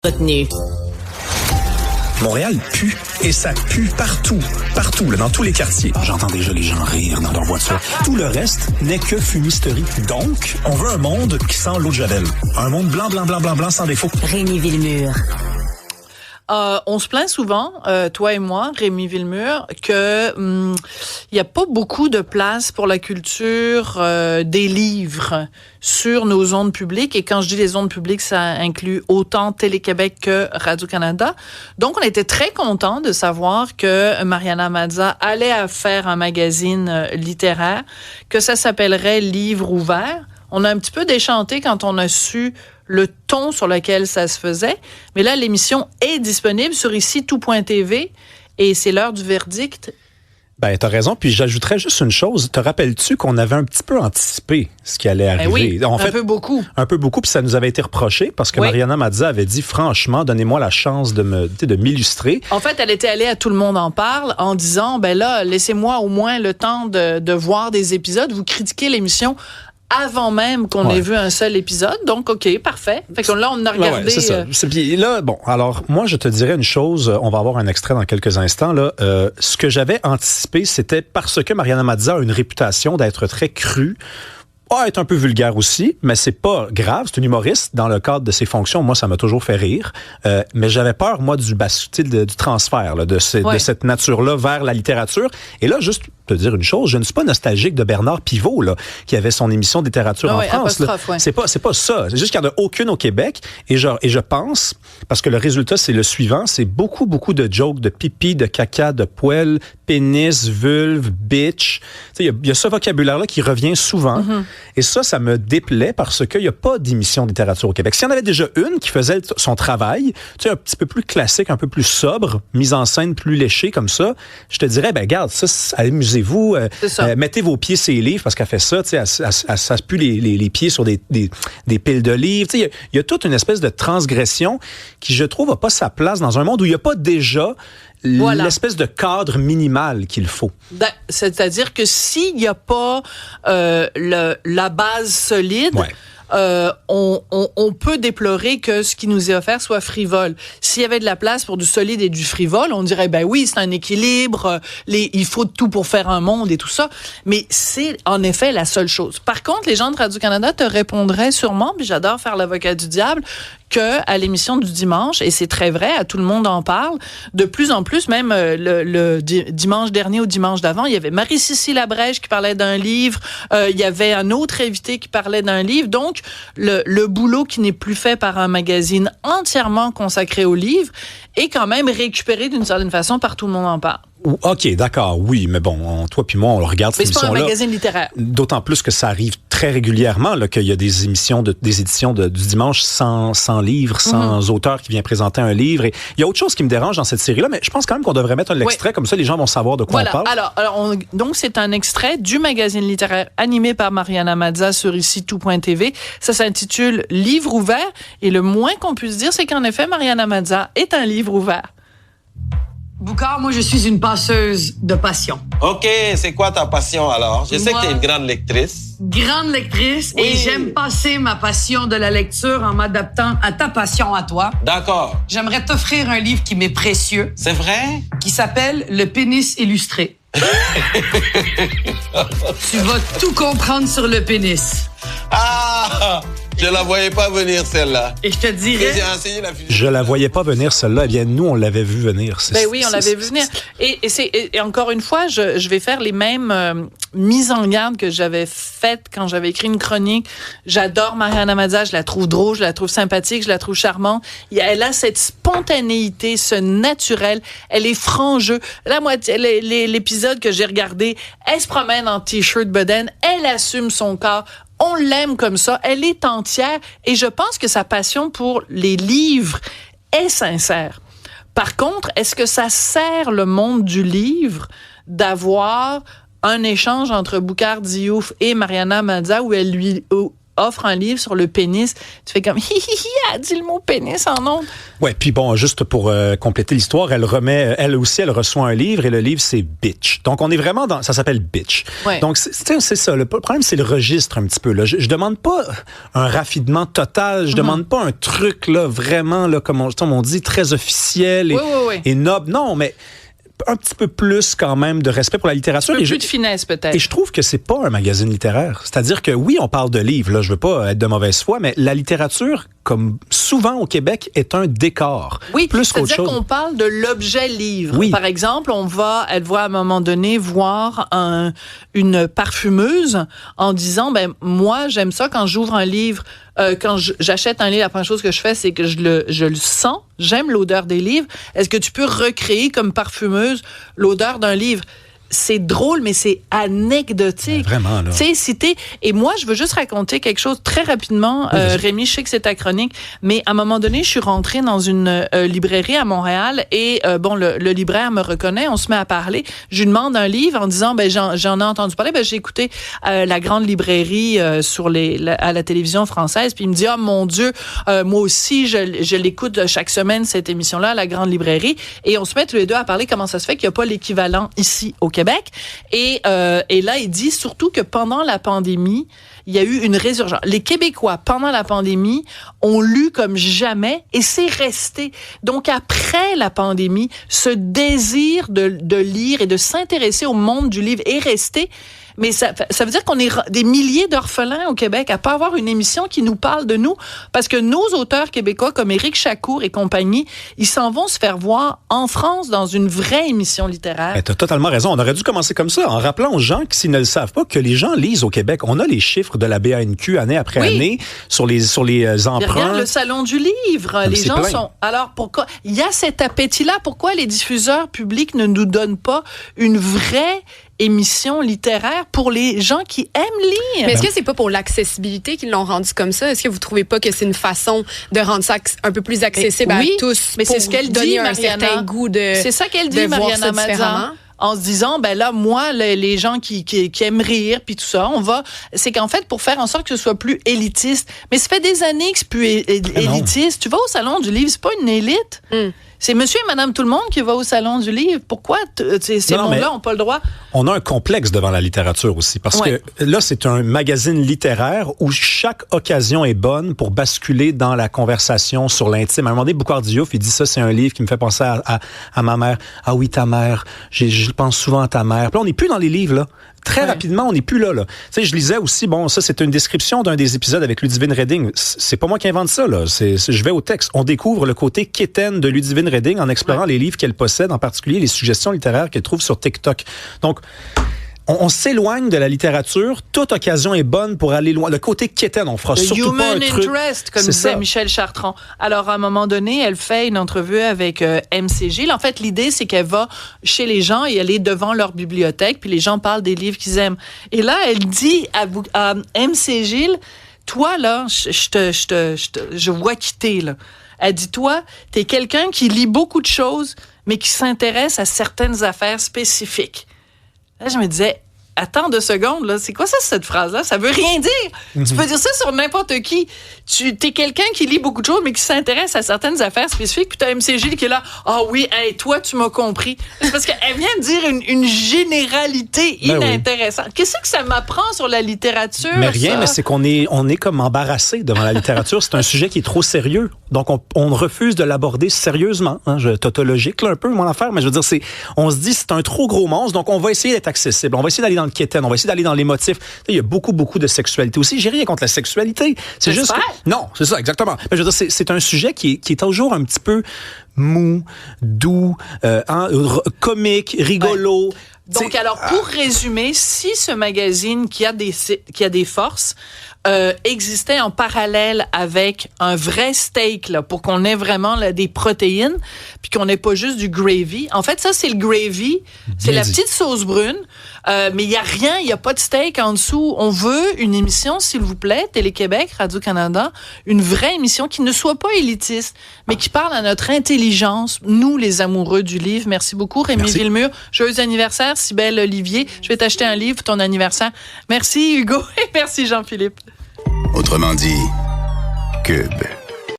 Retenu. Montréal pue, et ça pue partout, là, dans tous les quartiers. J'entends déjà les gens rire dans leur voiture. Tout le reste n'est que fumisterie. Donc, on veut un monde qui sent l'eau de Javel. Un monde blanc, sans défaut. Rémi Villemure. On se plaint souvent, toi et moi, Rémi Villemure, que il y a pas beaucoup de place pour la culture des livres sur nos ondes publiques. Et quand je dis les ondes publiques, ça inclut autant Télé-Québec que Radio-Canada. Donc, on était très contents de savoir que Mariana Mazza allait faire un magazine littéraire, que ça s'appellerait Livre ouvert. On a un petit peu déchanté quand on a su le ton sur lequel ça se faisait. Mais là, l'émission est disponible sur ici tout.tv et c'est l'heure du verdict. Ben, t'as raison. Puis j'ajouterais juste une chose. Te rappelles-tu qu'on avait un petit peu anticipé ce qui allait arriver? Oui, un peu beaucoup. Un peu beaucoup, puis ça nous avait été reproché parce que Mariana Mazza avait dit, franchement, donnez-moi la chance de m'illustrer. En fait, elle était allée à Tout le monde en parle en disant, ben là, laissez-moi au moins le temps de voir des épisodes. Vous critiquez l'émission avant même qu'on ait vu un seul épisode. Donc, OK, parfait. Fait que là, on a regardé... Ouais, c'est ça. Puis là, bon, alors, moi, je te dirais une chose. On va avoir un extrait dans quelques instants. Là. Ce que j'avais anticipé, c'était parce que Mariana Mazza a une réputation d'être très crue, être un peu vulgaire aussi, mais c'est pas grave. C'est une humoriste dans le cadre de ses fonctions. Moi, ça m'a toujours fait rire. Mais j'avais peur, moi, du transfert là, de cette nature-là vers la littérature. Et là, juste te dire une chose, je ne suis pas nostalgique de Bernard Pivot, là, qui avait son émission de littérature en France. C'est pas ça. C'est juste qu'il n'y en a aucune au Québec. Et je pense, parce que le résultat, c'est le suivant, c'est beaucoup de jokes de pipi, de caca, de poêle, pénis, vulve, bitch. Il y a ce vocabulaire-là qui revient souvent. Mm-hmm. Et ça me déplaît parce qu'il n'y a pas d'émission de littérature au Québec. S'il y en avait déjà une qui faisait son travail, un petit peu plus classique, un peu plus sobre, mise en scène plus léchée comme ça, je te dirais, ben garde, ça, amusez-vous, mettez vos pieds sur les livres parce qu'elle fait ça, elle se pue les pieds sur des piles de livres. Il y a toute une espèce de transgression qui, je trouve, n'a pas sa place dans un monde où il n'y a pas déjà l'espèce de cadre minimal qu'il faut. C'est-à-dire que s'il n'y a pas la base solide, on peut déplorer que ce qui nous est offert soit frivole. S'il y avait de la place pour du solide et du frivole, on dirait, ben oui, c'est un équilibre, il faut tout pour faire un monde et tout ça. Mais c'est en effet la seule chose. Par contre, les gens de Radio-Canada te répondraient sûrement, puis j'adore faire l'avocat du diable, que à l'émission du dimanche, et c'est très vrai, à Tout le monde en parle, de plus en plus, même le dimanche dernier ou dimanche d'avant, il y avait Marie-Cécile Labrèche qui parlait d'un livre, il y avait un autre invité qui parlait d'un livre, donc le boulot qui n'est plus fait par un magazine entièrement consacré au livre est quand même récupéré d'une certaine façon par Tout le monde en parle. OK, d'accord, oui, mais bon, toi puis moi, on le regarde cette émission-là. Mais c'est pas un magazine littéraire. D'autant plus que ça arrive très régulièrement, là, qu'il y a des éditions du dimanche sans livre, sans auteur qui vient présenter un livre. Et il y a autre chose qui me dérange dans cette série-là, mais je pense quand même qu'on devrait mettre un extrait, comme ça les gens vont savoir de quoi on parle. Donc c'est un extrait du magazine littéraire animé par Mariana Mazza sur ici tout.tv. Ça s'intitule Livre ouvert, et le moins qu'on puisse dire, c'est qu'en effet, Mariana Mazza est un livre ouvert. Boucard, moi, je suis une passeuse de passion. OK, c'est quoi ta passion, alors? Je sais que t'es une grande lectrice. Grande lectrice, oui. Et j'aime passer ma passion de la lecture en m'adaptant à ta passion à toi. D'accord. J'aimerais t'offrir un livre qui m'est précieux. C'est vrai? Qui s'appelle Le pénis illustré. Tu vas tout comprendre sur le pénis. Ah! Je la voyais pas venir, celle-là. Et je te dirais... Je la voyais pas venir, celle-là. Eh bien, nous, on l'avait vu venir. Oui, on l'avait vu venir. Et encore une fois, je vais faire les mêmes mises en garde que j'avais faites quand j'avais écrit une chronique. J'adore Mariana Mazza, je la trouve drôle, je la trouve sympathique, je la trouve charmante. Elle a cette spontanéité, ce naturel. Elle est franc-jeu. Là, moi, l'épisode que j'ai regardé, elle se promène en t-shirt bedaine, elle assume son corps. On l'aime comme ça, elle est entière, et je pense que sa passion pour les livres est sincère. Par contre, est-ce que ça sert le monde du livre d'avoir un échange entre Boucard Diouf et Mariana Mazza où elle lui offre un livre sur le pénis, tu fais comme a dit le mot pénis en ondes. Ouais, puis bon, juste pour compléter l'histoire, elle reçoit un livre et le livre c'est Bitch. Donc on est vraiment ça s'appelle Bitch. Ouais. Donc c'est ça. Le problème c'est le registre un petit peu là. Je demande pas un raffinement total. Je demande pas un truc là vraiment là comme on dit très officiel et noble. Non, mais un petit peu plus quand même de respect pour la littérature. Un peu plus de finesse peut-être. Et je trouve que c'est pas un magazine littéraire. C'est-à-dire que oui, on parle de livres, là, je veux pas être de mauvaise foi, mais la littérature, comme souvent au Québec, est un décor. Oui, plus qu'autre chose. C'est-à-dire qu'on parle de l'objet livre. Oui. Par exemple, elle va à un moment donné voir une parfumeuse en disant, moi, j'aime ça quand j'ouvre un livre. Quand j'achète un livre, la première chose que je fais, c'est que je le sens. J'aime l'odeur des livres. Est-ce que tu peux recréer comme parfumeuse l'odeur d'un livre? C'est drôle, mais c'est anecdotique. Vraiment, là. Tu sais, et moi, je veux juste raconter quelque chose très rapidement. Rémi, je sais que c'est ta chronique, mais à un moment donné, je suis rentrée dans une librairie à Montréal et le libraire me reconnaît, on se met à parler. Je lui demande un livre en disant, j'en ai entendu parler, j'ai écouté la grande librairie à la télévision française, puis il me dit, mon Dieu, moi aussi, je l'écoute chaque semaine, cette émission-là, à la grande librairie, et on se met tous les deux à parler comment ça se fait qu'il n'y a pas l'équivalent ici au Québec. Et là, il dit surtout que pendant la pandémie, il y a eu une résurgence. Les Québécois, pendant la pandémie, ont lu comme jamais et c'est resté. Donc, après la pandémie, ce désir de lire et de s'intéresser au monde du livre est resté. Mais ça veut dire qu'on est des milliers d'orphelins au Québec à pas avoir une émission qui nous parle de nous. Parce que nos auteurs québécois comme Éric Chacour et compagnie, ils s'en vont se faire voir en France dans une vraie émission littéraire. Tu as totalement raison. On aurait dû commencer comme ça, en rappelant aux gens que s'ils ne le savent pas, que les gens lisent au Québec. On a les chiffres de la BANQ année après année sur les emprunts. Regarde le salon du livre. Les gens sont... Alors, pourquoi... Il y a cet appétit-là. Pourquoi les diffuseurs publics ne nous donnent pas une vraie émission littéraire pour les gens qui aiment lire? Mais est-ce que c'est pas pour l'accessibilité qu'ils l'ont rendu comme ça? Est-ce que vous trouvez pas que c'est une façon de rendre ça un peu plus accessible à tous? Mais c'est ce qu'elle dit, Mariana. Un certain goût de c'est ça qu'elle dit, Mariana Mazza. En se disant, là, moi, les gens qui aiment rire, puis tout ça, c'est qu'en fait, pour faire en sorte que ce soit plus élitiste, mais ça fait des années que c'est plus élitiste. Tu vas au salon du livre, c'est pas une élite. C'est monsieur et madame tout le monde qui va au salon du livre. Pourquoi ces mondes-là n'ont pas le droit? On a un complexe devant la littérature aussi. Parce que là, c'est un magazine littéraire où chaque occasion est bonne pour basculer dans la conversation sur l'intime. À un moment donné, Boucard Diouf, il dit ça, c'est un livre qui me fait penser à ma mère. Ah oui, ta mère. Je pense souvent à ta mère. Puis là, on n'est plus dans les livres, là. Très rapidement, on n'est plus là. Tu sais, je lisais aussi, ça, c'est une description d'un des épisodes avec Ludivine Reding. C'est pas moi qui invente ça, là. Je vais au texte. On découvre le côté quétaine de Ludivine Reding en explorant les livres qu'elle possède, en particulier les suggestions littéraires qu'elle trouve sur TikTok. Donc, on s'éloigne de la littérature. Toute occasion est bonne pour aller loin. Le côté quétaine, on fera surtout pas un truc. Human interest, comme disait Michel Chartrand. Alors, à un moment donné, elle fait une entrevue avec MC Gilles. En fait, l'idée, c'est qu'elle va chez les gens et elle est devant leur bibliothèque, puis les gens parlent des livres qu'ils aiment. Et là, elle dit à MC Gilles, toi, là, je vois quitter, là. Elle dit, toi, t'es quelqu'un qui lit beaucoup de choses, mais qui s'intéresse à certaines affaires spécifiques. Là, je me disais, attends 2 secondes, là, c'est quoi ça, cette phrase-là? Ça veut rien dire. Tu peux dire ça sur n'importe qui. T'es quelqu'un qui lit beaucoup de choses, mais qui s'intéresse à certaines affaires spécifiques, puis t'as MC Gilles qui est là, oui, hey, toi, tu m'as compris. C'est parce qu'elle vient de dire une généralité inintéressante. Oui. Qu'est-ce que ça m'apprend sur la littérature? Mais rien, mais c'est qu'on est comme embarrassé devant la littérature. C'est un sujet qui est trop sérieux. Donc, on refuse de l'aborder sérieusement. Tautologique, là, un peu, mon affaire, mais je veux dire, on se dit, c'est un trop gros monstre, donc on va essayer d'être accessible. On va essayer d'aller dans le quétaine, on va essayer d'aller dans l'émotif. Il y a beaucoup de sexualité aussi. J'ai rien contre la sexualité. C'est juste que... Non, c'est ça, exactement. Mais je veux dire, c'est un sujet qui est toujours un petit peu mou, doux, comique, rigolo. Ouais. Donc, alors, pour résumer, si ce magazine qui a des forces existait en parallèle avec un vrai steak, là, pour qu'on ait vraiment là, des protéines, puis qu'on n'ait pas juste du gravy. En fait, ça, c'est le gravy. C'est la petite sauce brune. Mais il n'y a rien, il n'y a pas de steak en dessous. On veut une émission, s'il vous plaît, Télé-Québec, Radio-Canada, une vraie émission qui ne soit pas élitiste, mais qui parle à notre intelligence, nous, les amoureux du livre. Merci beaucoup, Rémi Villemur. Joyeux anniversaire, Cybèle Olivier. Je vais t'acheter un livre pour ton anniversaire. Merci, Hugo, et merci, Jean-Philippe. Autrement dit, Cube.